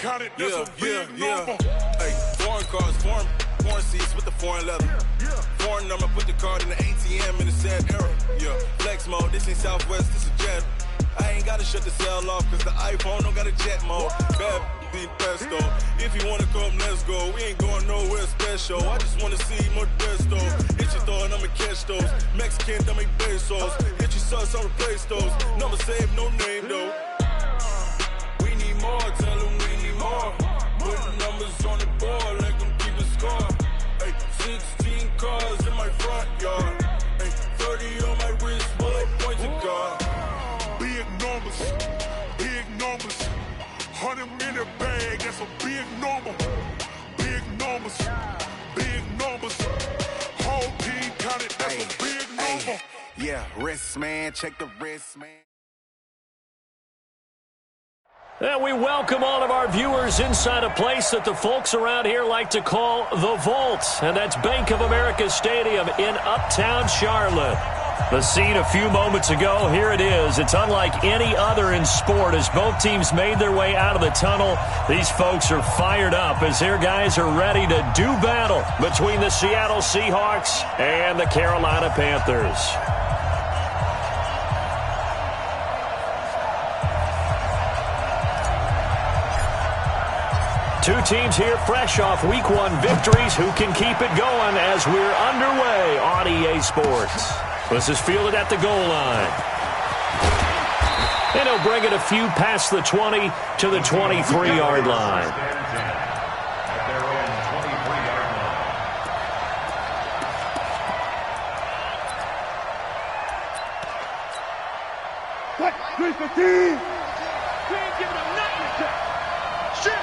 Hey, foreign cars, foreign seats with the foreign leather. Foreign number, put the card in the ATM in the sad era. Yeah, flex mode, this ain't Southwest, this is Jet. I ain't gotta shut the cell off, cause the iPhone don't got a jet mode. Bad be pesto. If you wanna come, let's go. We ain't going nowhere special. I just wanna see Modesto. Hit your throw and I'ma catch those. Mexican, dummy pesos. Hit your sauce, I'll replace those. Number save, no name though. We need more, tell them we need more. Putting numbers on the board, let them keep a score. Hey, 16 cars in my front yard. Hey, 30 on my wrist, bullet point to God. Big numbers, 100 in the bag, that's a big number. Big numbers, whole team counted, that's a big number. Yeah, wrist man, check the wrist man. And we welcome all of our viewers inside a place that the folks around here like to call the Vault, and that's Bank of America Stadium in Uptown Charlotte. The scene a few moments ago, here it is. It's unlike any other in sport as both teams made their way out of the tunnel. These folks are fired up as their guys are ready to do battle between the Seattle Seahawks and the Carolina Panthers. Two teams here fresh off Week 1 victories. Who can keep it going as we're underway on EA Sports? This is fielded at the goal line. And he'll bring it a few past the 20 to the 23-yard line. What? 315! We ain't giving them nothing. Shit!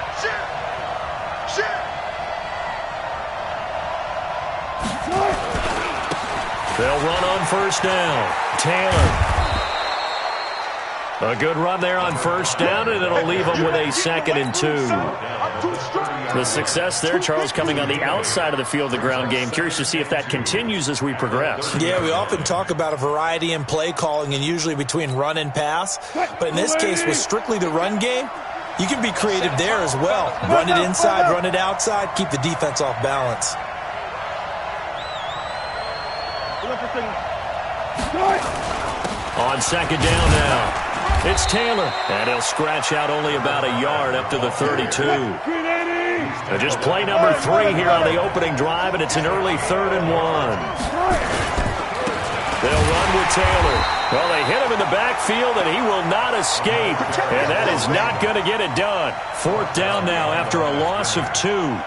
They'll run on first down. Taylor. A good run there on first down, and it'll leave them with a 2nd and 2. The success there, Charles, coming on the outside of the field, the ground game. Curious to see if that continues as we progress. Yeah, we often talk about a variety in play calling and usually between run and pass. But in this case, with strictly the run game, you can be creative there as well. Run it inside, run it outside, keep the defense off balance. On 2nd down now, it's Taylor, and he'll scratch out only about a yard up to the 32. Just play number 3 here on the opening drive, and it's an early 3rd and 1. They'll run with Taylor. Well, they hit him in the backfield, and he will not escape, and that is not going to get it done. 4th down now after a loss of 2.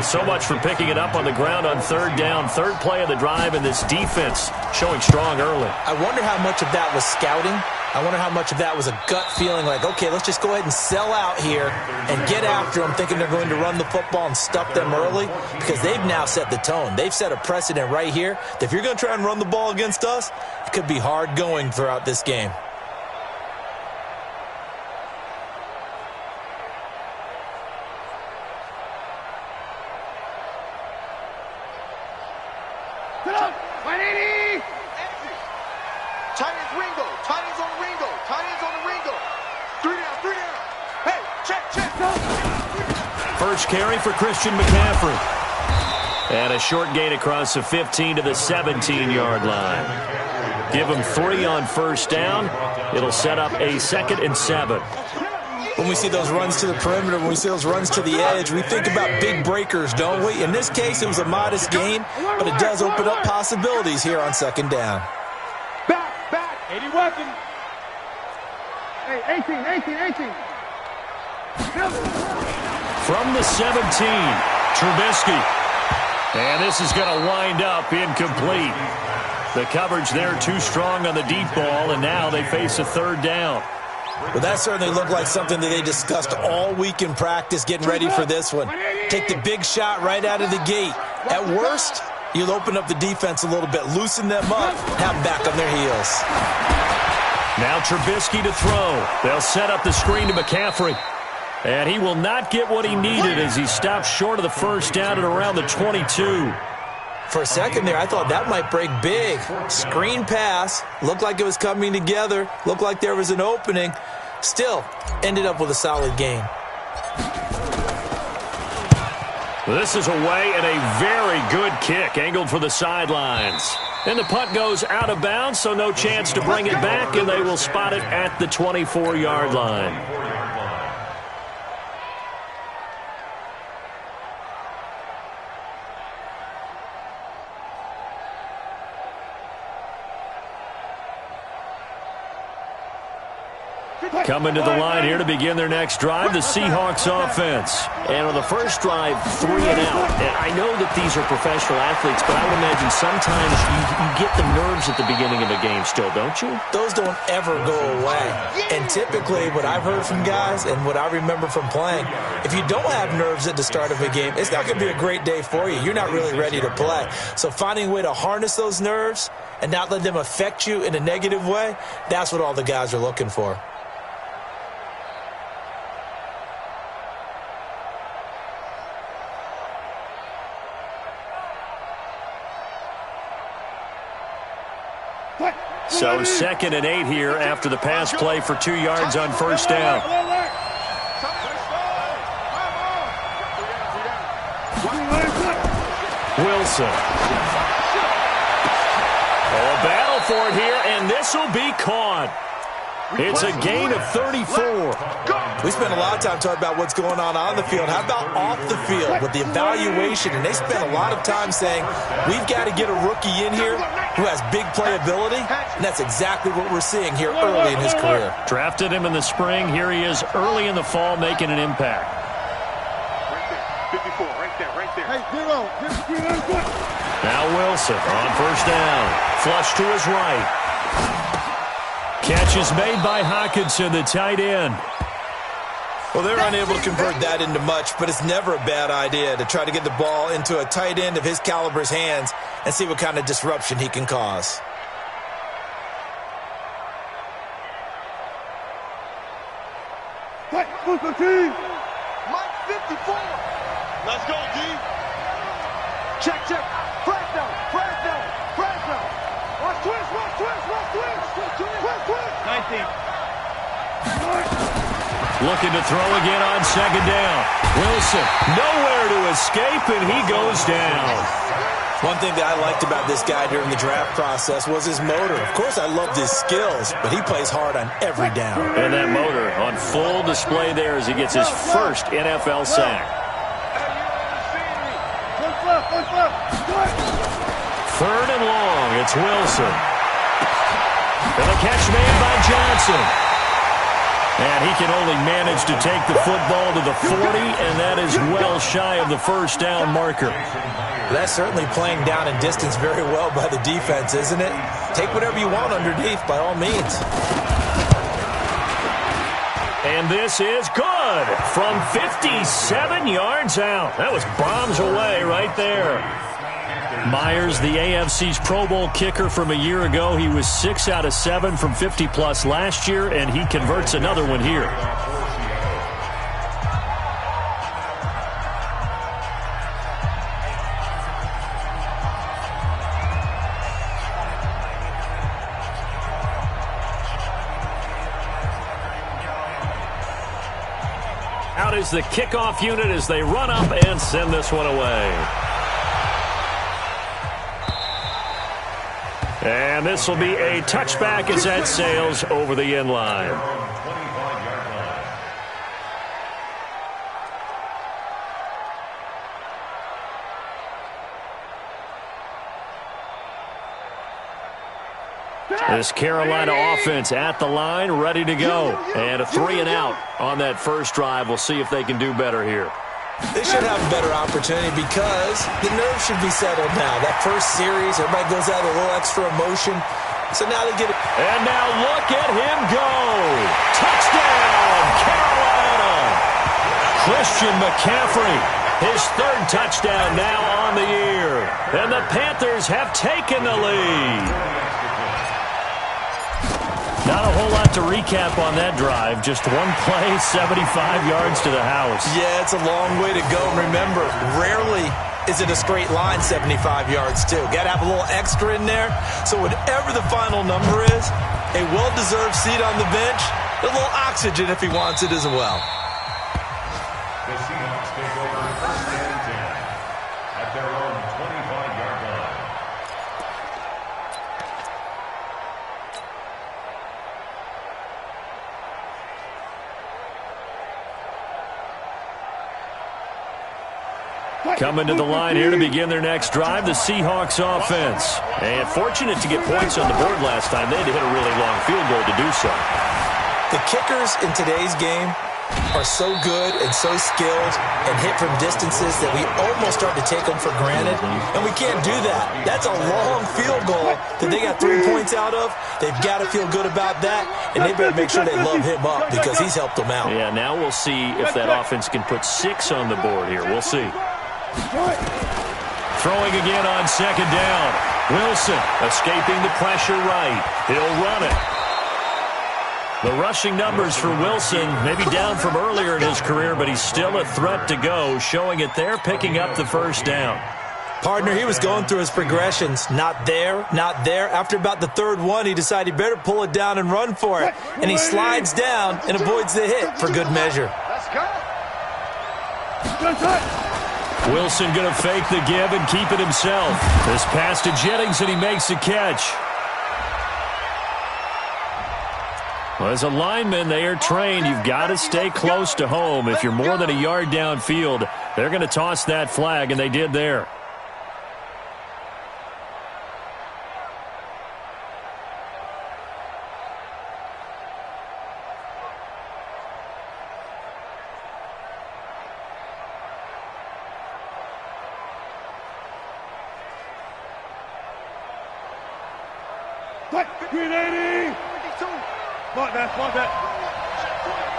So much for picking it up on the ground on 3rd down. 3rd play of the drive, and this defense showing strong early. I wonder how much of that was scouting. I wonder how much of that was a gut feeling like, okay, let's just go ahead and sell out here and get after them, thinking they're going to run the football and stuff them early, because they've now set the tone. They've set a precedent right here that if you're going to try and run the ball against us, it could be hard going throughout this game. First carry for Christian McCaffrey. And a short gain across the 15 to the 17-yard line. Give him 3 on first down. It'll set up a 2nd and 7. When we see those runs to the perimeter, when we see those runs to the edge, we think about big breakers, don't we? In this case, it was a modest gain, but it does open up possibilities here on 2nd down. Back, 80 weapon. Hey, 18. From the 17, Trubisky. And this is going to wind up incomplete. The coverage there too strong on the deep ball, and now they face a 3rd down. Well, that certainly looked like something that they discussed all week in practice, getting ready for this one. Take the big shot right out of the gate. At worst, you'll open up the defense a little bit, loosen them up, have them back on their heels. Now Trubisky to throw. They'll set up the screen to McCaffrey. And he will not get what he needed as he stops short of the first down at around the 22. For a second there, I thought that might break big. Screen pass. Looked like it was coming together. Looked like there was an opening. Still, ended up with a solid gain. This is away and a very good kick, angled for the sidelines. And the punt goes out of bounds, so no chance to bring it back, and they will spot it at the 24-yard line. Coming to the line here to begin their next drive, the Seahawks offense. And on the first drive, 3 and out. And I know that these are professional athletes, but I would imagine sometimes you get the nerves at the beginning of a game still, don't you? Those don't ever go away. And typically what I've heard from guys and what I remember from playing, if you don't have nerves at the start of a game, it's not going to be a great day for you. You're not really ready to play. So finding a way to harness those nerves and not let them affect you in a negative way, that's what all the guys are looking for. So 2nd and 8 here after the pass play for 2 yards on first down. Wilson. Oh, a battle for it here, and this will be caught. It's a gain of 34. We spent a lot of time talking about what's going on the field. How about off the field with the evaluation? And they spent a lot of time saying, we've got to get a rookie in here who has big playability, and that's exactly what we're seeing here early in his career. Drafted him in the spring. Here he is early in the fall making an impact. Right there, 54, right there. Hey, zero. Now Wilson on first down. Flush to his right. Catch is made by Hockenson, the tight end. Well, they're unable to convert that into much, but it's never a bad idea to try to get the ball into a tight end of his caliber's hands and see what kind of disruption he can cause. Mike 54. Let's go, D. Check. Fresno. Watch twist. 19. Looking to throw again on second down. Wilson, nowhere to escape, and he goes down. One thing that I liked about this guy during the draft process was his motor. Of course, I loved his skills, but he plays hard on every down. And that motor on full display there as he gets his first NFL sack. Third and long, it's Wilson. And the catch made by Johnson. And he can only manage to take the football to the 40, and that is well shy of the first down marker. That's certainly playing down and distance very well by the defense, isn't it? Take whatever you want underneath, by all means. And this is good from 57 yards out. That was bombs away right there. Myers, the AFC's Pro Bowl kicker from a year ago. He was 6 out of 7 from 50-plus last year, and he converts another one here. Out is the kickoff unit as they run up and send this one away. And this will be a touchback as that sails over the end line. This Carolina offense at the line, ready to go. And a 3 and out on that first drive. We'll see if they can do better here. They should have a better opportunity because the nerves should be settled now. That first series, everybody goes out with a little extra emotion. So now they get it. And now look at him go. Touchdown, Carolina. Christian McCaffrey, his third touchdown now on the year. And the Panthers have taken the lead. Not a whole lot to recap on that drive. Just one play, 75 yards to the house. Yeah, it's a long way to go. Remember, rarely is it a straight line 75 yards, too. Got to have a little extra in there. So whatever the final number is, a well-deserved seat on the bench, a little oxygen if he wants it as well. The Seahawks take over 1st and 10. their own 25-yard line. Coming to the line here to begin their next drive, the Seahawks offense. And fortunate to get points on the board last time. They had to hit a really long field goal to do so. The kickers in today's game are so good and so skilled and hit from distances that we almost start to take them for granted. And we can't do that. That's a long field goal that they got 3 points out of. They've got to feel good about that, and they better make sure they love him up because he's helped them out. Yeah, now we'll see if that offense can put 6 on the board here. We'll see. Throwing again on second down. Wilson escaping the pressure right. He'll run it. The rushing numbers for Wilson maybe down from earlier in his career, but he's still a threat to go, showing it there, picking up the first down. Partner, he was going through his progressions. Not there, not there. After about the third one, he decided he better pull it down and run for it. And he slides down and avoids the hit for good measure. Let's go. Wilson going to fake the give and keep it himself. This pass to Jennings, and he makes the catch. Well, as a lineman, they are trained. You've got to stay close to home. If you're more than a yard downfield, they're going to toss that flag, and they did there. Green 80. Block that.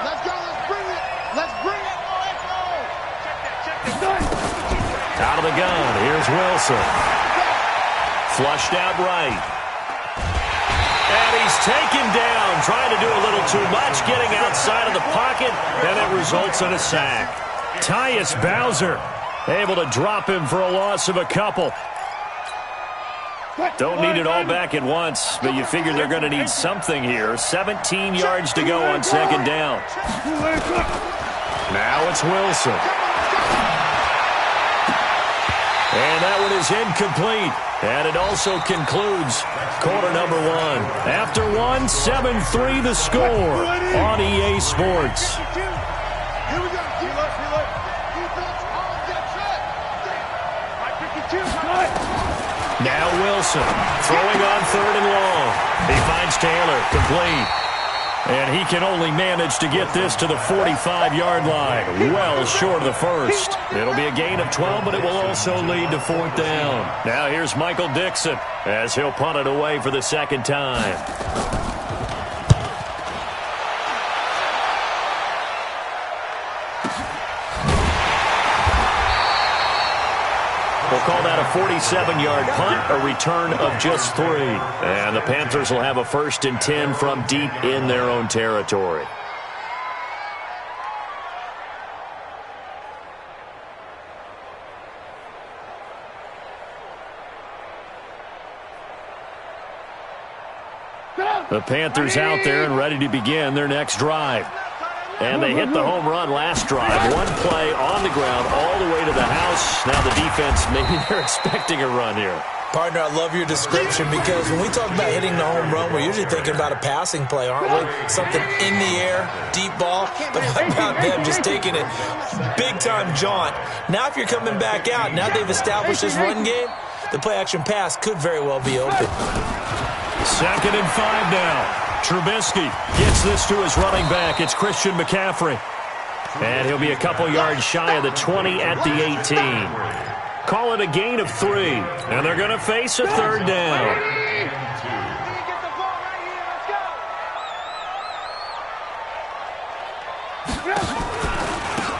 Let's go. Let's bring it. Let's bring it. Let's go. Out of the gun. Here's Wilson. Flushed out right. And he's taken down. Trying to do a little too much. Getting outside of the pocket. And it results in a sack. Tyus Bowser able to drop him for a loss of a couple. Don't need it all back at once, but you figure they're going to need something here. 17 yards to go on second down. Now it's Wilson. And that one is incomplete. And it also concludes quarter number one. After one, 7-3 the score on EA Sports. Here we go. Now Wilson throwing on third and long. He finds Taylor, complete. And he can only manage to get this to the 45-yard line, well short of the first. It'll be a gain of 12, but it will also lead to fourth down. Now here's Michael Dixon as he'll punt it away for the second time. We'll call that a 47-yard punt, a return of just 3. And the Panthers will have a 1st and 10 from deep in their own territory. The Panthers out there and ready to begin their next drive. And they hit the home run last drive. One play on the ground all the way to the house. Now the defense, maybe they're expecting a run here. Partner, I love your description because when we talk about hitting the home run, we're usually thinking about a passing play, aren't we? Something in the air, deep ball. But what about them just taking it big-time jaunt? Now if you're coming back out, now they've established this run game, the play-action pass could very well be open. 2nd and 5 now. Trubisky gets this to his running back. It's Christian McCaffrey. And he'll be a couple yards shy of the 20 at the 18. Call it a gain of 3. And they're going to face a third down.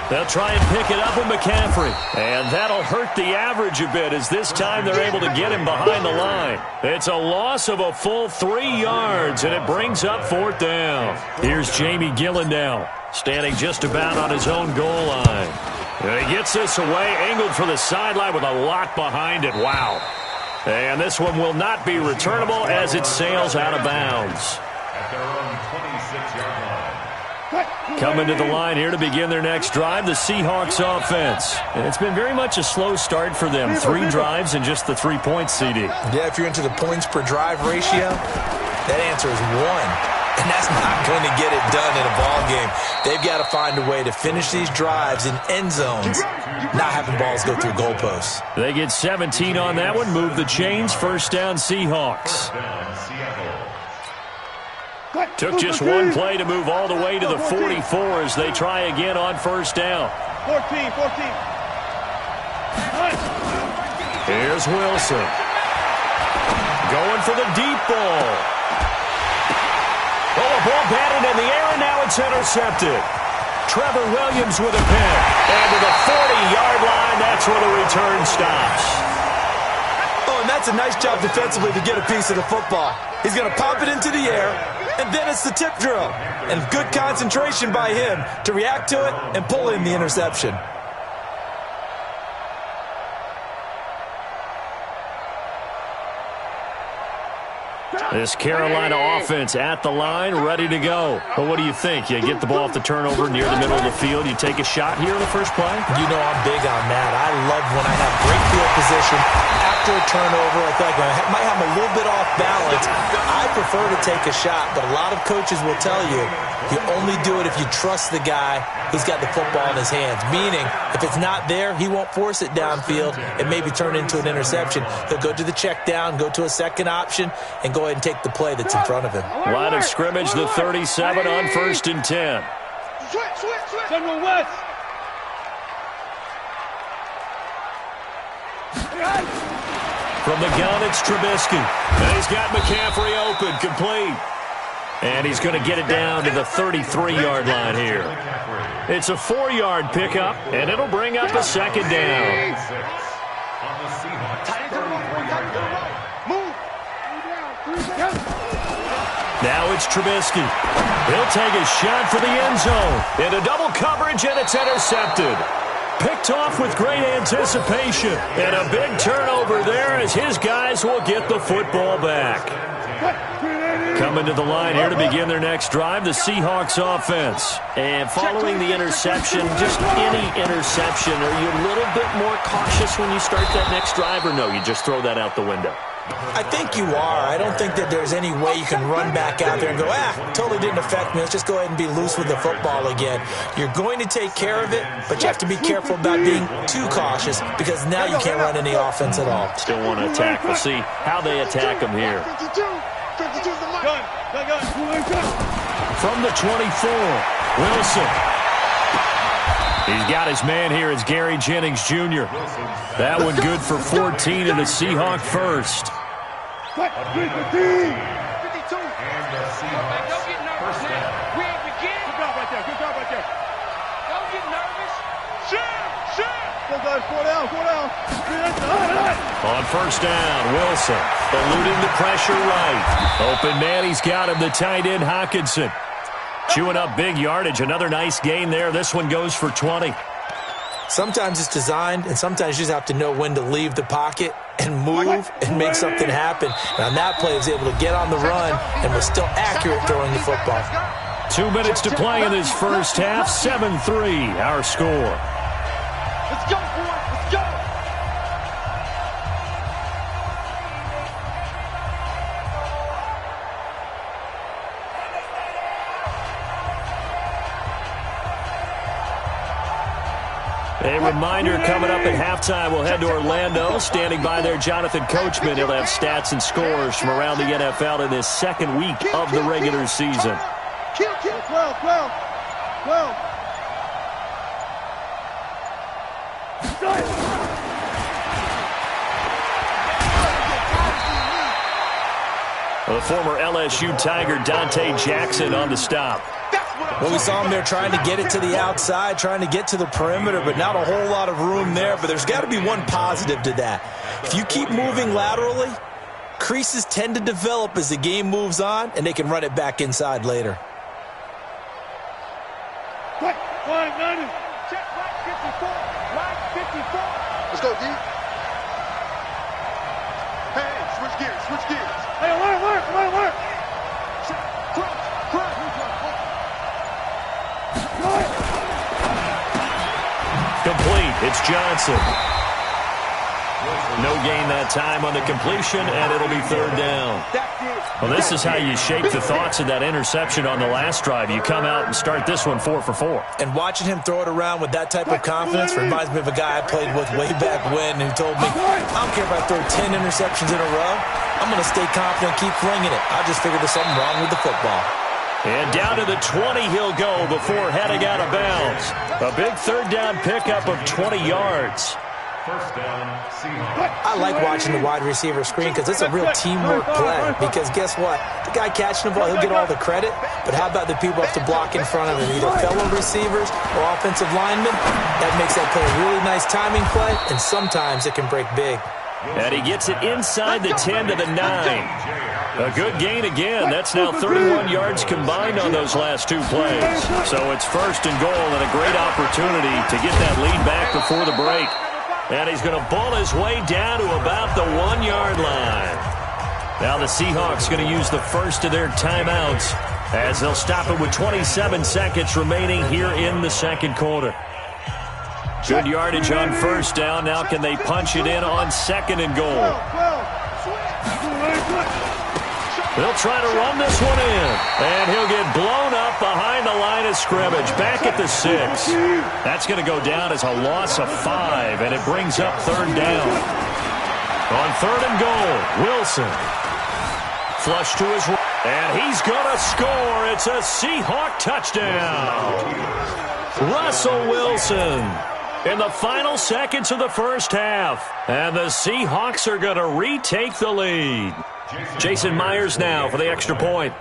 They'll try and pick it up with McCaffrey. And that'll hurt the average a bit as this time they're able to get him behind the line. It's a loss of a full 3 yards, and it brings up fourth down. Here's Jamie Gillandale standing just about on his own goal line. And he gets this away, angled for the sideline with a lot behind it. Wow. And this one will not be returnable as it sails out of bounds. At their own 26-yard line. Coming to the line here to begin their next drive, the Seahawks offense. And it's been very much a slow start for them. 3 drives and just the 3 points, CD. Yeah, if you're into the points per drive ratio, that answer is 1. And that's not going to get it done in a ball game. They've got to find a way to finish these drives in end zones, not having balls go through goalposts. They get 17 on that one. Move the chains. First down, Seahawks. Took just one play to move all the way to the 44 as they try again on first down. 14. Here's Wilson. Going for the deep ball. Oh, a ball batted in the air, and now it's intercepted. Trevor Williams with a pick. And to the 40-yard line, that's where the return stops. Oh, and that's a nice job defensively to get a piece of the football. He's going to pop it into the air, and then it's the tip drill. And good concentration by him to react to it and pull in the interception. This Carolina offense at the line, ready to go. But what do you think? You get the ball off the turnover near the middle of the field. You take a shot here in the first play? You know I'm big on that. I love when I have great field position. After a turnover, I feel like I might have a little bit off balance. I prefer to take a shot, but a lot of coaches will tell you only do it if you trust the guy who's got the football in his hands. Meaning, if it's not there, he won't force it downfield and maybe turn into an interception. He'll go to the check down, go to a second option, and go ahead and take the play that's in front of him. Line of scrimmage, the 37 on 1st and 10. Switch. General West. From the gun, it's Trubisky. And he's got McCaffrey open, complete. And he's going to get it down to the 33-yard line here. It's a 4-yard pickup, and it'll bring up a second down. Now it's Trubisky. He'll take a shot for the end zone. Into double coverage, and it's intercepted. Picked off with great anticipation. And a big turnover there as his guys will get the football back. Coming to the line here to begin their next drive, the Seahawks offense. And following the interception, just any interception, are you a little bit more cautious when you start that next drive, or no, you just throw that out the window? I think you are. I don't think that there's any way you can run back out there and go, totally didn't affect me. Let's just go ahead and be loose with the football again. You're going to take care of it, but you have to be careful about being too cautious because now you can't run any offense at all. Still want to attack. We'll see how they attack him here. From the 24, Wilson. He's got his man here. It's Gary Jennings Jr. That one good for 14 and a Seahawk first. Don't get nervous, man. We ain't begin. Good job right there. Don't get nervous. Shit. Go guys, 4 down. On first down, Wilson eluding the pressure right. Open man, he's got him, the tight end Hockenson. Chewing up big yardage. Another nice gain there. This one goes for 20. Sometimes it's designed, and sometimes you just have to know when to leave the pocket and move and make something happen. And on that play, he was able to get on the run and was still accurate throwing the football. 2 minutes to play in this first half. 7-3, our score. Let's go, boys. Let's go. A reminder coming up at halftime, we'll head to Orlando. Standing by there, Jonathan Coachman. He'll have stats and scores from around the NFL in this second week of the regular season. 12. The former LSU Tiger Dante Jackson on the stop. Well, we saw him there trying to get it to the outside, trying to get to the perimeter, but not a whole lot of room there. But there's got to be one positive to that. If you keep moving laterally, creases tend to develop as the game moves on, and they can run it back inside later. Check, right 54. Let's go, D. Hey, switch gears. Hey, alert. Complete. It's Johnson. No gain that time on the completion, and it'll be third down. Well, this is how you shape the thoughts of that interception on the last drive. You come out and start this one 4 for 4. And watching him throw it around with that type of confidence reminds me of a guy I played with way back when who told me, I don't care if I throw 10 interceptions in a row. I'm going to stay confident and keep flinging it. I just figured there's something wrong with the football. And down to the 20 he'll go before heading out of bounds. A big third down pickup of 20 yards. First down, Seahawks. I like watching the wide receiver screen because it's a real teamwork play. Because guess what? The guy catching the ball, he'll get all the credit. But how about the people have to block in front of him, either fellow receivers or offensive linemen? That makes that play a really nice timing play, and sometimes it can break big. And he gets it inside the 10 to the 9. A good gain again. That's now 31 yards combined on those last two plays. So it's first and goal and a great opportunity to get that lead back before the break. And he's going to ball his way down to about the 1-yard line. Now the Seahawks going to use the first of their timeouts as they'll stop it with 27 seconds remaining here in the second quarter. Good yardage on first down. Now can they punch it in on second and goal? They'll try to run this one in. And he'll get blown up behind the line of scrimmage. Back at the 6. That's going to go down as a loss of 5. And it brings up third down. On third and goal, Wilson. Flush to his right. And he's going to score. It's a Seahawk touchdown. Russell Wilson in the final seconds of the first half. And the Seahawks are going to retake the lead. Jason Myers now for the extra point.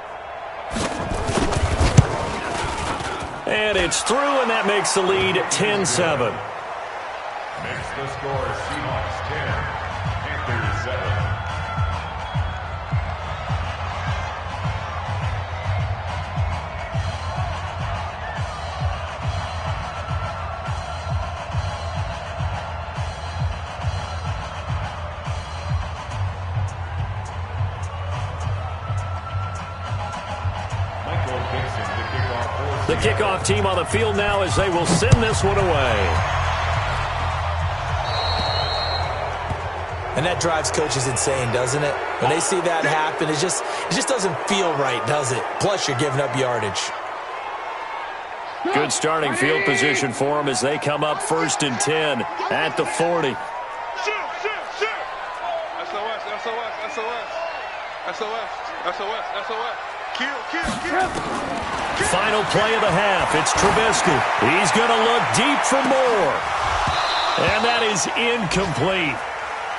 And it's through, and that makes the lead 10-7. Makes the score Seahawks 10, Panthers 7. The kickoff team on the field now as they will send this one away. And that drives coaches insane, doesn't it? When they see that happen, it just doesn't feel right, does it? Plus, you're giving up yardage. Good starting field position for them as they come up first and 10 at the 40. SOS, SOS, SOS, SOS, SOS. Kill. Final play of the half. It's Trubisky. He's going to look deep for more. And that is incomplete.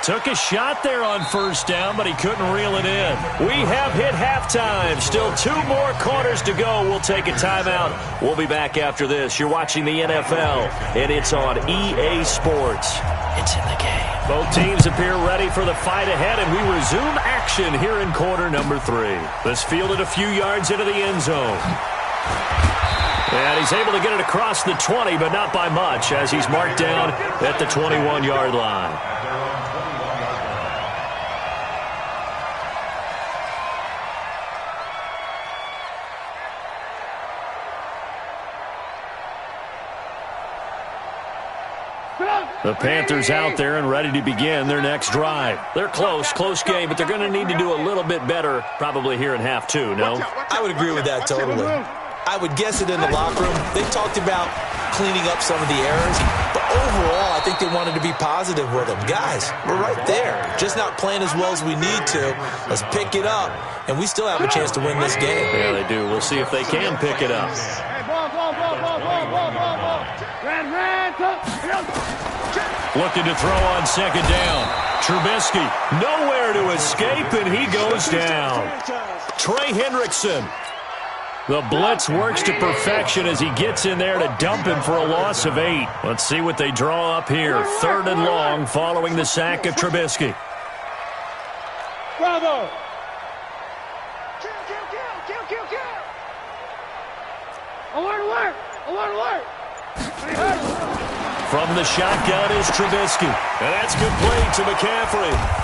Took a shot there on first down, but he couldn't reel it in. We have hit halftime. Still 2 more quarters to go. We'll take a timeout. We'll be back after this. You're watching the NFL, and it's on EA Sports. It's in the game. Both teams appear ready for the fight ahead, and we resume action here in quarter number 3. This fielded a few yards into the end zone. And he's able to get it across the 20, but not by much, as he's marked down at the 21-yard line. The Panthers out there and ready to begin their next drive. They're close game, but they're going to need to do a little bit better probably here in half 2, no? I would agree with that totally. I would guess it in the locker room. They talked about cleaning up some of the errors, but overall, I think they wanted to be positive with them. Guys, we're right there. Just not playing as well as we need to. Let's pick it up, and we still have a chance to win this game. Yeah, they do. We'll see if they can pick it up. Looking to throw on second down. Trubisky, nowhere to escape, and he goes down. Trey Hendrickson. The blitz works to perfection as he gets in there to dump him for a loss of 8. Let's see what they draw up here. Third and long following the sack of Trubisky. Bravo! Alert! From the shotgun is Trubisky. And that's complete to McCaffrey.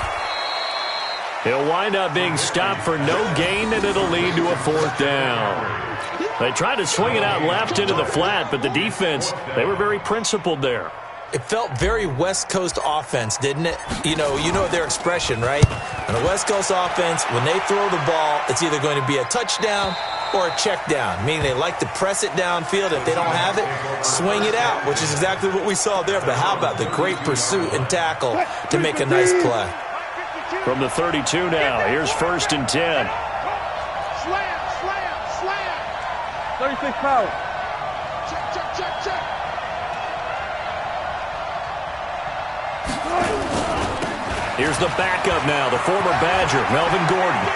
He'll wind up being stopped for no gain, and it'll lead to a 4th down. They tried to swing it out left into the flat, but the defense, they were very principled there. It felt very West Coast offense, didn't it? You know their expression, right? On the West Coast offense, when they throw the ball, it's either going to be a touchdown or a check down, meaning they like to press it downfield. If they don't have it, swing it out, which is exactly what we saw there. But how about the great pursuit and tackle to make a nice play? From the 32 now, here's 1st and 10. Slam. 36 power. Check. Here's the backup now, the former Badger, Melvin Gordon.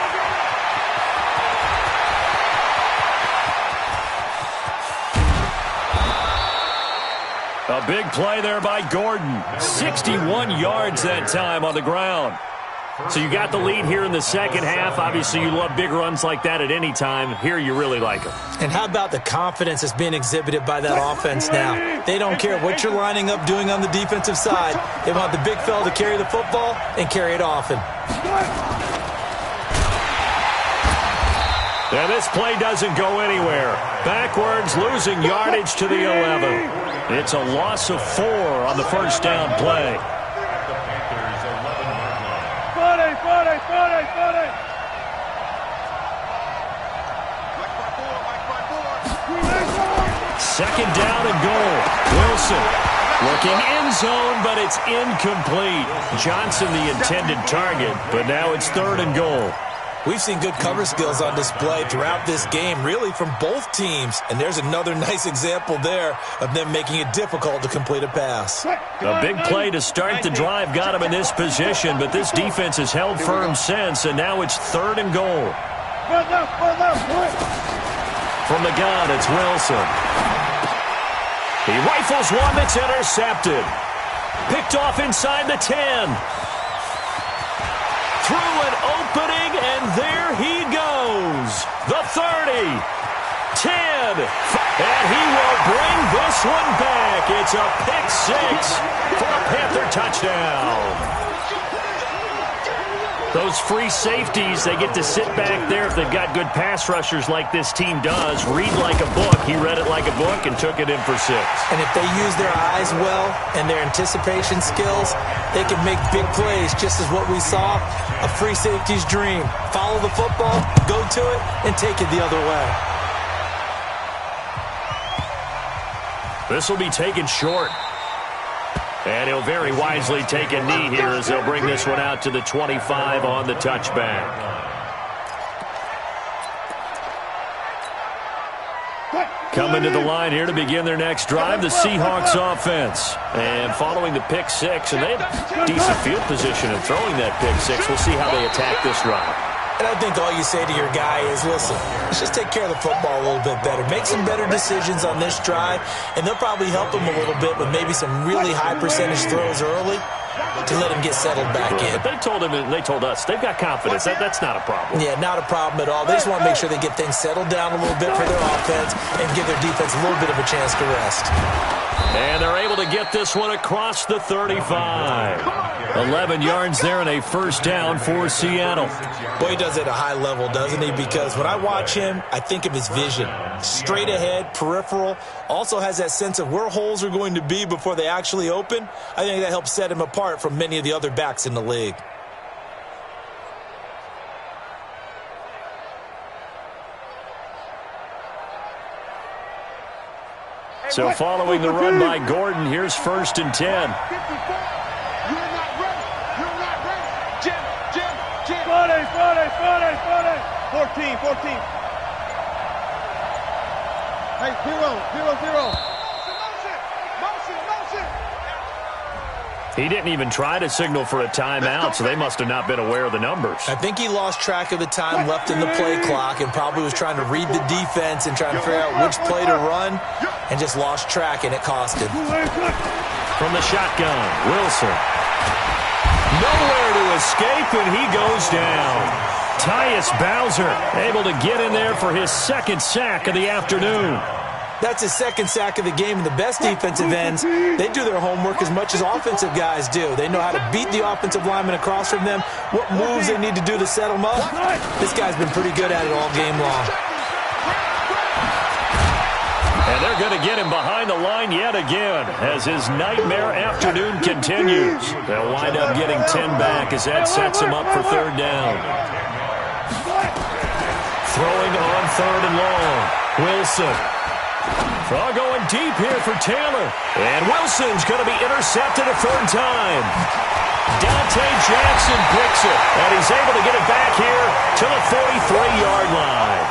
A big play there by Gordon. 61 yards that time on the ground. So you got the lead here in the second half. Obviously, you love big runs like that at any time. Here, you really like them. And how about the confidence that's being exhibited by that offense now? They don't care what you're lining up doing on the defensive side. They want the big fella to carry the football and carry it often. And this play doesn't go anywhere. Backwards, losing yardage to the 11. It's a loss of 4 on the first down play. 40. Second down and goal. Wilson looking end zone, but it's incomplete. Johnson the intended target, but now it's 3rd and goal. We've seen good cover skills on display throughout this game, really from both teams. And there's another nice example there of them making it difficult to complete a pass. A big play to start the drive got him in this position, but this defense has held firm since, and now it's 3rd and goal. From the gun, it's Wilson. He rifles one that's intercepted. Picked off inside the 10. Through an opening, and there he goes. The 30, 10, and he will bring this one back. It's a pick 6 for a Panther touchdown. Those free safeties, they get to sit back there if they've got good pass rushers like this team does. Read like a book. He read it like a book and took it in for 6. And if they use their eyes well and their anticipation skills, they can make big plays, just as what we saw, a free safety's dream. Follow the football, go to it, and take it the other way. This will be taken short. And he'll very wisely take a knee here as they'll bring this one out to the 25 on the touchback. Coming to the line here to begin their next drive, the Seahawks offense. And following the pick 6, and they have decent field position in throwing that pick 6. We'll see how they attack this drive. And I think all you say to your guy is, listen, let's just take care of the football a little bit better. Make some better decisions on this drive, and they'll probably help him a little bit with maybe some really high percentage throws early to let him get settled back in. But they told him, and they told us, they've got confidence. That's not a problem. Yeah, not a problem at all. They just want to make sure they get things settled down a little bit for their offense and give their defense a little bit of a chance to rest. And they're able to get this one across the 35. 11 yards there and a first down for Seattle. Boy, he does it at a high level, doesn't he? Because when I watch him, I think of his vision. Straight ahead, peripheral. Also has that sense of where holes are going to be before they actually open. I think that helps set him apart from many of the other backs in the league. So following the run by Gordon, here's 1st and 10. You're not ready. You're not ready. Jim. 14. Hey, 0. Motion. He didn't even try to signal for a timeout, so they must have not been aware of the numbers. I think he lost track of the time left in the play clock and probably was trying to read the defense and trying to figure out which play to run and just lost track, and it cost him. From the shotgun, Wilson. Nowhere to escape, and he goes down. Tyus Bowser able to get in there for his 2nd sack of the afternoon. That's his 2nd sack of the game, and the best defensive ends, they do their homework as much as offensive guys do. They know how to beat the offensive lineman across from them, what moves they need to do to set them up. This guy's been pretty good at it all game long. And they're going to get him behind the line yet again as his nightmare afternoon continues. They'll wind up getting 10 back as that sets him up for third down. Throwing on third and long. Wilson. Throw going deep here for Taylor. And Wilson's going to be intercepted a third time. Dante Jackson picks it, and he's able to get it back here to the 43-yard line.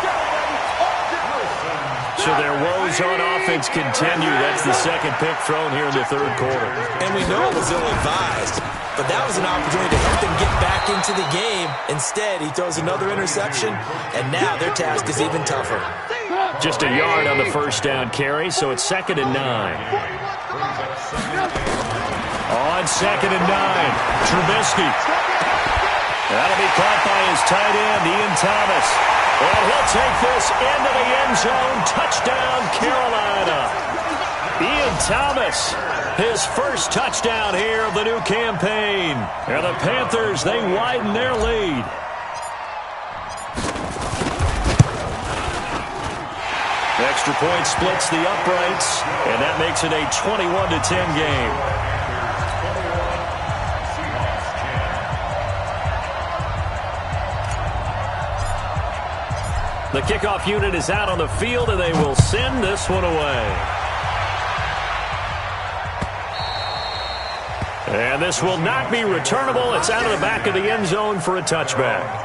So their woes on offense continue. That's the second pick thrown here in the third quarter. And we know it was ill-advised, but that was an opportunity to help them get back into the game. Instead, he throws another interception, and now their task is even tougher. Just a yard on the first down carry, so it's 2nd and 9. On 2nd and 9, Trubisky. That'll be caught by his tight end, Ian Thomas. And he'll take this into the end zone. Touchdown, Carolina. Ian Thomas, his first touchdown here of the new campaign. And the Panthers, they widen their lead. Extra point splits the uprights, and that makes it a 21-10 game. The kickoff unit is out on the field, and they will send this one away. And this will not be returnable. It's out of the back of the end zone for a touchback.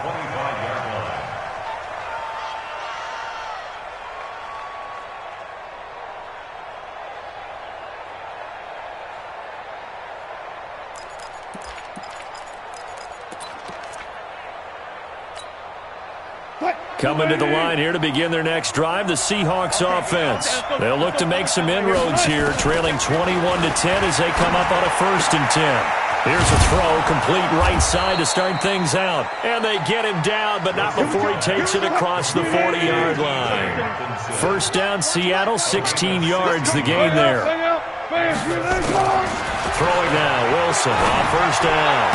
Coming to the line here to begin their next drive, the Seahawks offense. They'll look to make some inroads here, trailing 21-10 as they come up on a 1st and 10. Here's a throw, complete right side to start things out. And they get him down, but not before he takes it across the 40-yard line. First down, Seattle, 16 yards the gain there. Throwing now, Wilson on first down.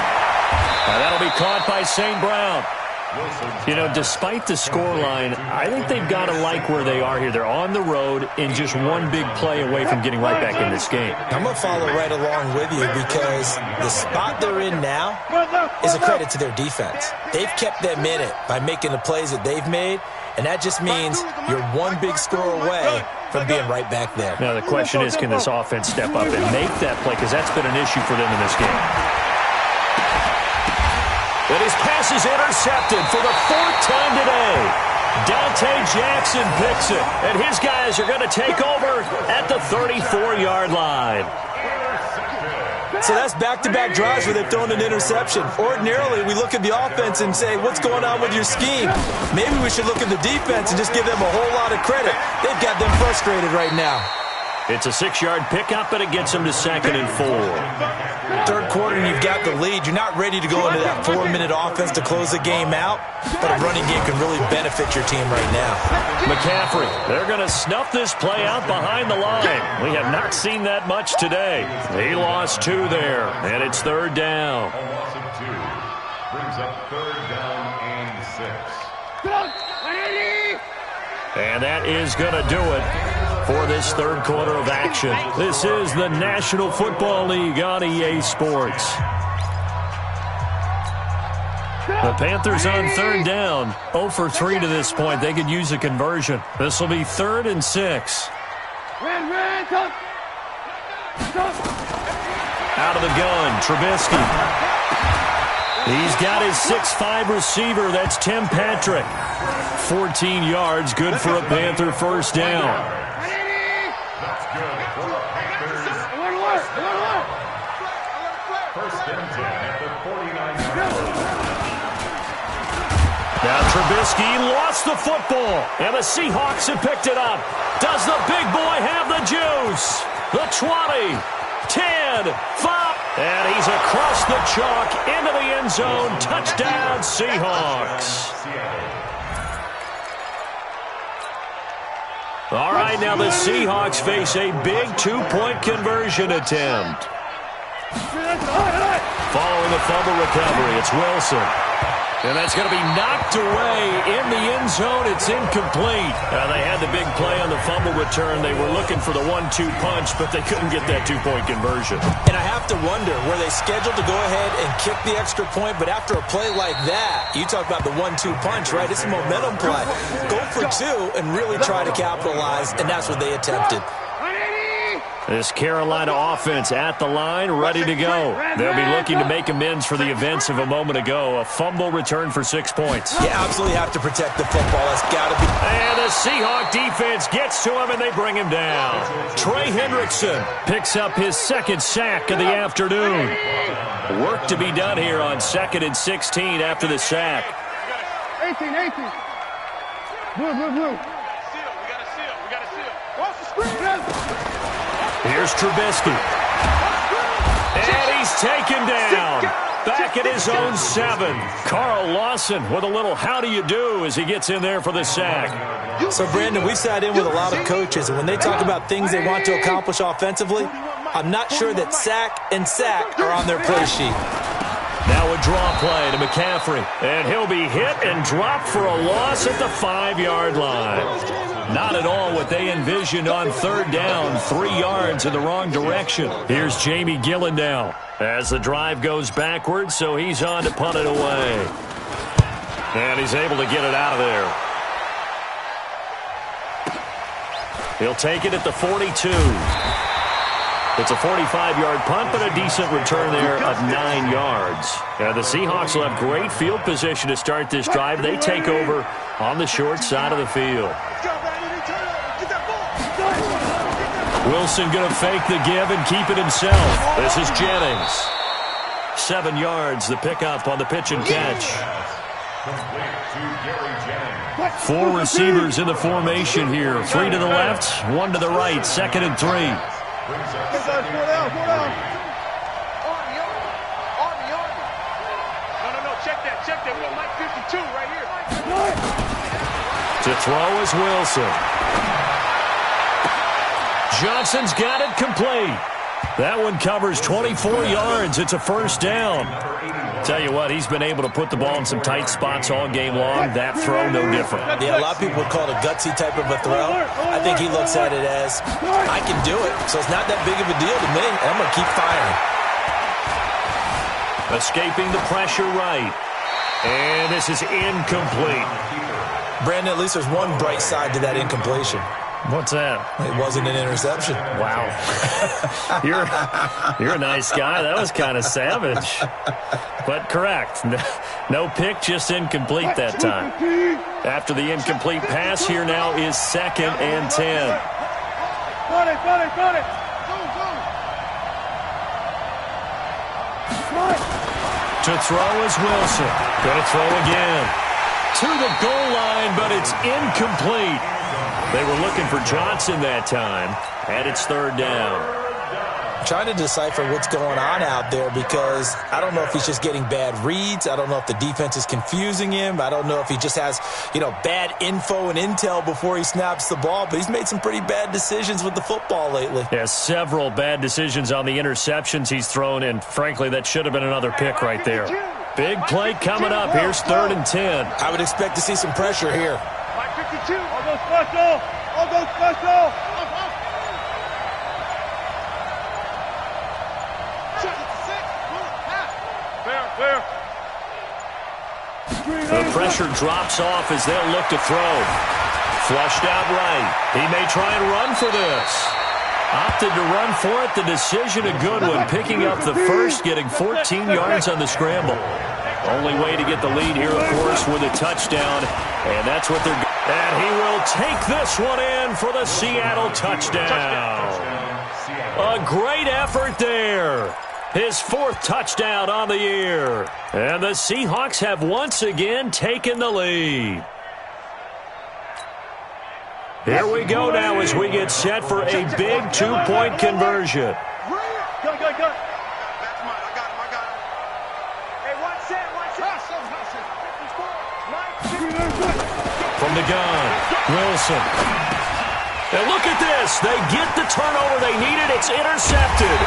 And that'll be caught by St. Brown. You know, despite the scoreline, I think they've got to like where they are here. They're on the road and just one big play away from getting right back in this game. I'm going to follow right along with you because the spot they're in now is a credit to their defense. They've kept them in it by making the plays that they've made, and that just means you're one big score away from being right back there. Now, the question is, can this offense step up and make that play? Because that's been an issue for them in this game. And his pass is intercepted for the 4th time today. Dante Jackson picks it, and his guys are going to take over at the 34-yard line. So that's back-to-back drives where they've thrown an interception. Ordinarily, we look at the offense and say, what's going on with your scheme? Maybe we should look at the defense and just give them a whole lot of credit. They've got them frustrated right now. It's a 6-yard pickup, and it gets them to 2nd and 4. Third quarter, and you've got the lead. You're not ready to go into that 4-minute offense to close the game out, but a running game can really benefit your team right now. McCaffrey, they're going to snuff this play out behind the line. We have not seen that much today. He lost 2 there, and it's 3rd down. Brings up 3rd down and 6. And that is going to do it for this third quarter of action. This is the National Football League on EA Sports. The Panthers on 3rd down, 0 for 3 to this point. They could use a conversion. This will be 3rd and 6. Out of the gun, Trubisky. He's got his 6'5 receiver. That's Tim Patrick. 14 yards, good for a Panther first down. Now Trubisky lost the football, and the Seahawks have picked it up. Does the big boy have the juice? The 20, 10, 5, and he's across the chalk into the end zone. Touchdown, Seahawks. All right, now the Seahawks face a big 2-point conversion attempt. Following the fumble recovery, it's Wilson. And that's going to be knocked away in the end zone. It's incomplete. They had the big play on the fumble return. They were looking for the 1-2 punch, but they couldn't get that two-point conversion. And I have to wonder, were they scheduled to go ahead and kick the extra point? But after a play like that, you talk about the 1-2 punch, right? It's a momentum play. Go for two and really try to capitalize, and that's what they attempted. This Carolina offense at the line, ready to go. They'll be looking to make amends for the events of a moment ago. A fumble return for 6 points. You absolutely have to protect the football. That's got to be. And the Seahawk defense gets to him, and they bring him down. Trey Hendrickson picks up his second sack of the afternoon. Work to be done here on 2nd and 16 after the sack. 18. Blue. We got to seal. Watch the screen. Here's Trubisky. And he's taken down. Back at his own 7. Carl Lawson with a little how do you do as he gets in there for the sack. So, Brandon, we sat in with a lot of coaches, and when they talk about things they want to accomplish offensively, I'm not sure that sack and sack are on their play sheet. Now a draw play to McCaffrey. And he'll be hit and dropped for a loss at the 5-yard line. Not at all what they envisioned on 3rd down. 3 yards in the wrong direction. Here's Jamie Gillen now as the drive goes backwards, so he's on to punt it away. And he's able to get it out of there. He'll take it at the 42. It's a 45-yard punt, but a decent return there of 9 yards. The Seahawks will have great field position to start this drive. They take over on the short side of the field. Wilson going to fake the give and keep it himself. This is Jennings. 7 yards, the pickup on the pitch and catch. 4 receivers in the formation here. 3 to the left, 1 to the right. 2nd and 3. Check that. We got Mike 52 right here. To throw is Wilson. Johnson's got it complete. That one covers 24 yards. It's a first down. Tell you what, he's been able to put the ball in some tight spots all game long. That throw, no different. Yeah, a lot of people would call it a gutsy type of a throw. I think he looks at it as, I can do it, so it's not that big of a deal to me, and I'm going to keep firing. Escaping the pressure right. And this is incomplete. Brandon, at least there's one bright side to that incompletion. What's that? It wasn't an interception. Wow. You're a nice guy. That was kind of savage. But correct. No pick, just incomplete that time. After the incomplete pass, here now is 2nd and 10. Got it. To throw is Wilson. Going to throw again. To the goal line, but it's incomplete. They were looking for Johnson that time, and it's 3rd down. I'm trying to decipher what's going on out there because I don't know if he's just getting bad reads. I don't know if the defense is confusing him. I don't know if he just has, bad info and intel before he snaps the ball, but he's made some pretty bad decisions with the football lately. Yeah, several bad decisions on the interceptions he's thrown, and frankly, that should have been another pick right there. Big play coming up. Here's 3rd and 10. I would expect to see some pressure here. Mike 52. I'll go special. Fair. The pressure drops off as they'll look to throw. Flushed out right. He may try and run for this. Opted to run for it. The decision a good one. Picking up the first, getting 14 yards on the scramble. Only way to get the lead here, of course, with a touchdown. And that's what they're... And he will take this one in for the Seattle touchdown. A great effort there. His 4th touchdown on the year. And the Seahawks have once again taken the lead. Here we go now as we get set for a big 2-point conversion. Go. That's mine. I got him. Hey, one set. From the gun, Wilson. And look at this. They get the turnover they needed. It's intercepted.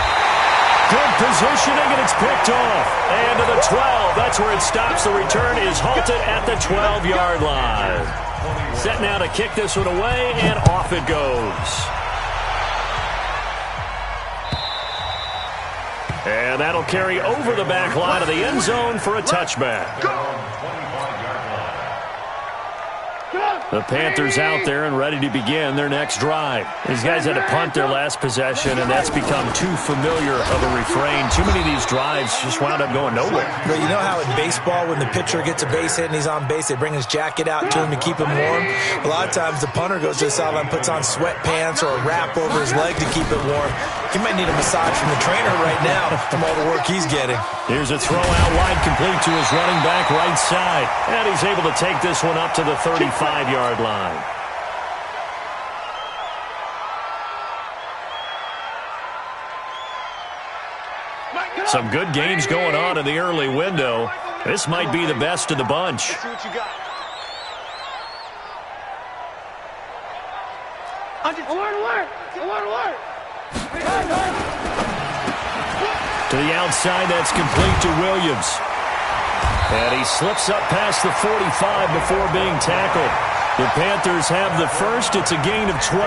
Good positioning, and It's picked off. And to the 12. That's where it stops. The return is halted at the 12-yard line. Set now to kick this one away, and off it goes. And that'll carry over the back line of the end zone for a touchback. The Panthers out there and ready to begin their next drive. These guys had to punt their last possession, and that's become too familiar of a refrain. Too many of these drives just wound up going nowhere. But you know how in baseball, when the pitcher gets a base hit and he's on base, they bring his jacket out to him to keep him warm? A lot of times the punter goes to the sideline, puts on sweatpants or a wrap over his leg to keep it warm. He might need a massage from the trainer right now from all the work he's getting. Here's a throw out wide, complete to his running back right side. And he's able to take this one up to the 35-yard line. Some good games going on in the early window. This might be the best of the bunch. Let's see what you got. Alert! To the outside, that's complete to Williams. And he slips up past the 45 before being tackled. The Panthers have the first. It's a gain of 12.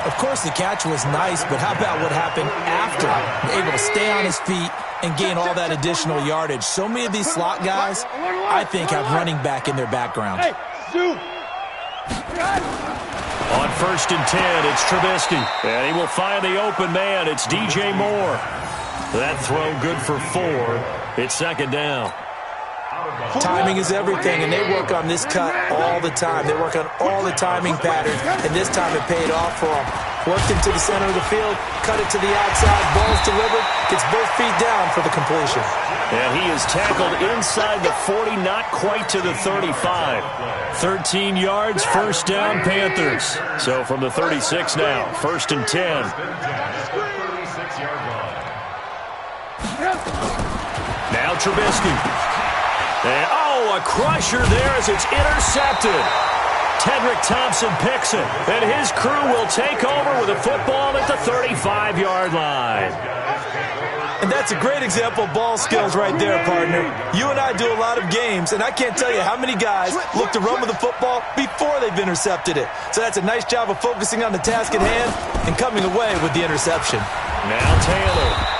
Of course, the catch was nice, but how about what happened after? Able to stay on his feet and gain all that additional yardage. So many of these slot guys, I think, have running back in their background. On 1st and 10, it's Trubisky. And he will find the open man. It's DJ Moore. That throw good for 4. It's 2nd down. Timing is everything, and they work on this cut all the time. They work on all the timing patterns, and this time it paid off for them. Worked into the center of the field, cut it to the outside, ball's delivered, gets both feet down for the completion. And he is tackled inside the 40, not quite to the 35. 13 yards, 1st down, Panthers. So from the 36 now, 1st and 10. Now Trubisky. And, a crusher there as it's intercepted. Tedrick Thompson picks it, and his crew will take over with a football at the 35-yard line. And that's a great example of ball skills right there, partner. You and I do a lot of games, and I can't tell you how many guys look to run with the football before they've intercepted it. So that's a nice job of focusing on the task at hand and coming away with the interception. Now Taylor.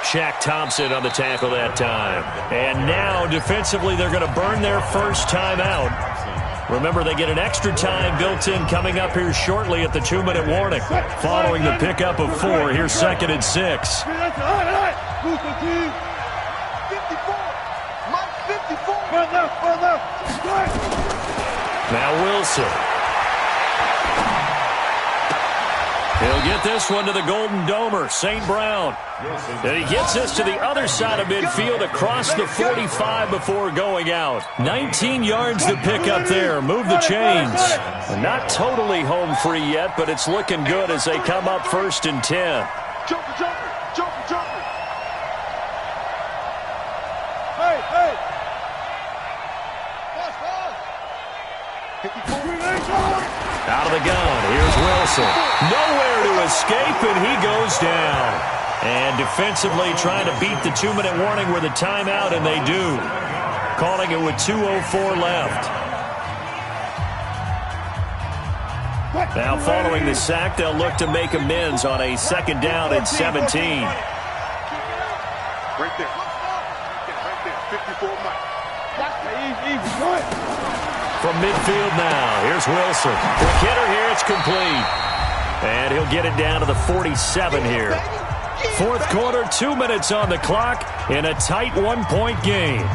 Shaq Thompson on the tackle that time. And now, defensively, they're going to burn their first time out. Remember, they get an extra time built in coming up here shortly at the 2-minute warning. Following the pickup of 4, here's 2nd and 6. Now Wilson. He'll get this one to the Golden Domer, St. Brown. And he gets this to the other side of midfield across the 45 before going out. 19 yards to pick up there. Move the chains. Not totally home free yet, but it's looking good as they come up 1st and 10. Jumper. Out of the gun, here's Wilson. Nowhere to escape, and he goes down. And defensively trying to beat the 2-minute warning with a timeout, and they do. Calling it with 2:04 left. Now following the sack, they'll look to make amends on a 2nd down and 17. Right there. 54 miles. From midfield now, here's Wilson. The hitter here, it's complete. And he'll get it down to the 47 here. 4th quarter, 2 minutes on the clock in a tight 1-point game.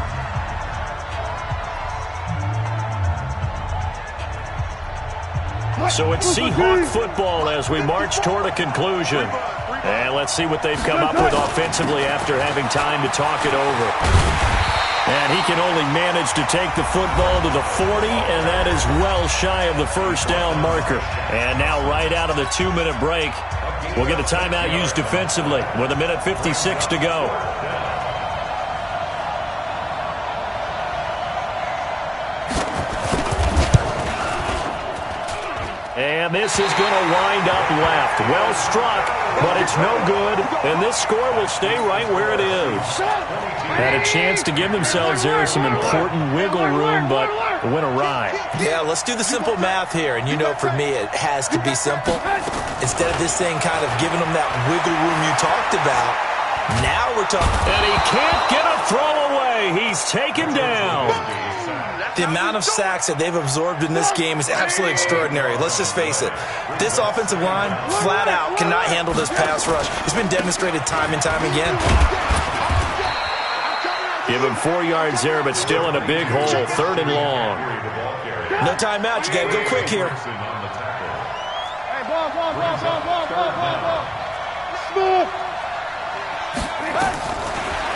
So it's Seahawk football as we march toward a conclusion. And let's see what they've come up with offensively after having time to talk it over. And he can only manage to take the football to the 40, and that is well shy of the 1st down marker. And now right out of the 2-minute break, we'll get a timeout used defensively with 1:56 to go. And this is going to wind up left. Well struck. but it's no good, and this score will stay right where it is. Had a chance to give themselves there some important wiggle room, but went awry. Yeah, let's do the simple math here, and you know for me it has to be simple. Instead of this thing kind of giving them that wiggle room you talked about, now we're talking. And he can't get a throw away. He's taken down. The amount of sacks that they've absorbed in this game is absolutely extraordinary. Let's just face it. This offensive line, flat out, cannot handle this pass rush. It's been demonstrated time and time again. Give him 4 yards there, but still in a big hole. 3rd and long. No timeout. You got to go quick here.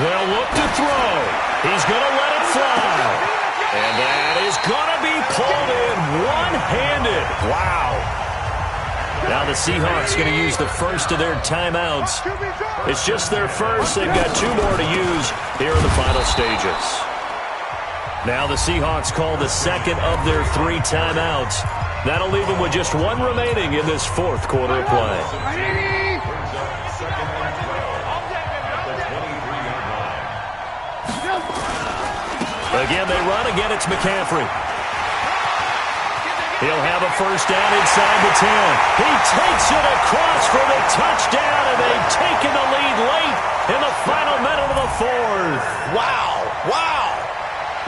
They'll look to throw. He's going to let it fly. And that is going to be pulled in one-handed. Wow. Now the Seahawks going to use the first of their timeouts. It's just their first. They've got 2 more to use here in the final stages. Now the Seahawks call the second of their 3 timeouts. That'll leave them with just 1 remaining in this 4th quarter of play. Again, they run. Again, it's McCaffrey. He'll have a first down inside the 10. He takes it across for the touchdown, and they've taken the lead late in the final minute of the 4th. Wow. Wow.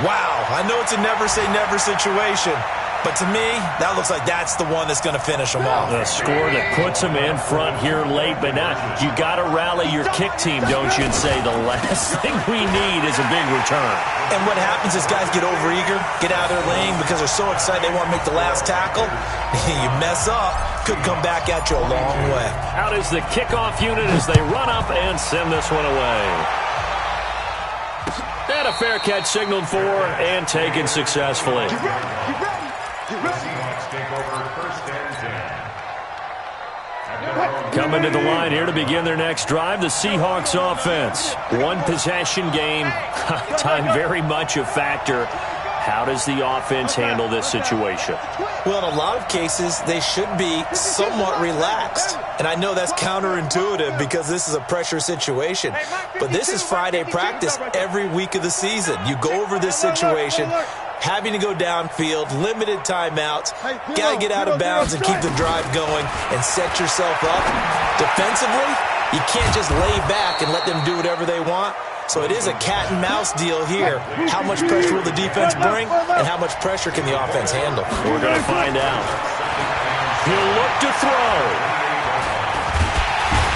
Wow. I know it's a never-say-never situation, but to me, that looks like that's the one that's going to finish them off. The score that puts them in front here late, but now you got to rally your kick team, don't you, and say the last thing we need is a big return. And what happens is guys get overeager, get out of their lane because they're so excited they want to make the last tackle. You mess up, could come back at you a long way. Out is the kickoff unit as they run up and send this one away. And a fair catch signaled for and taken successfully. Coming to the line here to begin their next drive, the Seahawks offense. 1 possession game. Time very much a factor. How does the offense handle this situation? Well, in a lot of cases, they should be somewhat relaxed. And I know that's counterintuitive because this is a pressure situation. But this is Friday practice every week of the season. You go over this situation, having to go downfield, limited timeouts, got to get out of bounds and keep the drive going and set yourself up. Defensively, you can't just lay back and let them do whatever they want. So it is a cat and mouse deal here. How much pressure will the defense bring and how much pressure can the offense handle? We're going to find out. He'll look to throw.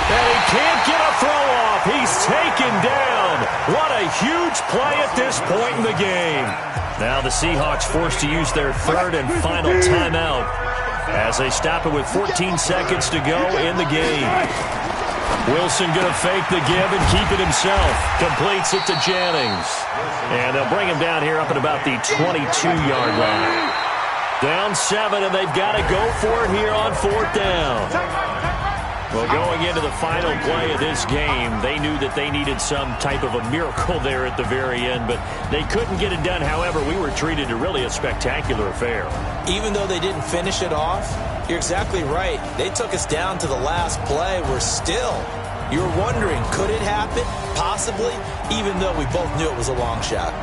And he can't get a throw off. He's taken down. What a huge play at this point in the game. Now the Seahawks forced to use their 3rd and final timeout as they stop it with 14 seconds to go in the game. Wilson going to fake the give and keep it himself. Completes it to Jennings. And they'll bring him down here up at about the 22-yard line. Down 7, and they've got to go for it here on 4th down. Well, going into the final play of this game, they knew that they needed some type of a miracle there at the very end, but they couldn't get it done. However, we were treated to really a spectacular affair. Even though they didn't finish it off, you're exactly right. They took us down to the last play. You're wondering, could it happen? Possibly, even though we both knew it was a long shot.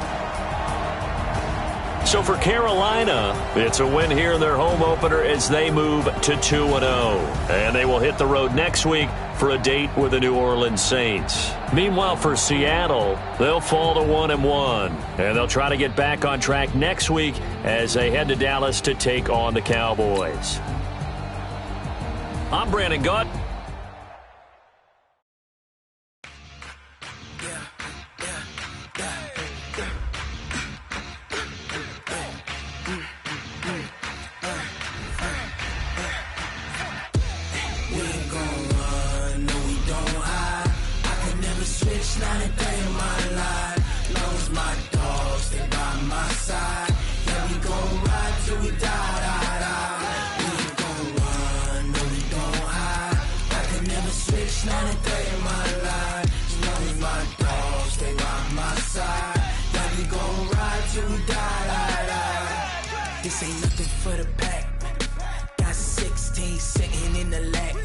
So for Carolina, it's a win here in their home opener as they move to 2-0. And they will hit the road next week for a date with the New Orleans Saints. Meanwhile, for Seattle, they'll fall to 1-1. And they'll try to get back on track next week as they head to Dallas to take on the Cowboys. I'm Brandon Gott. This ain't nothing for the pack. Got 16 sitting in the lag.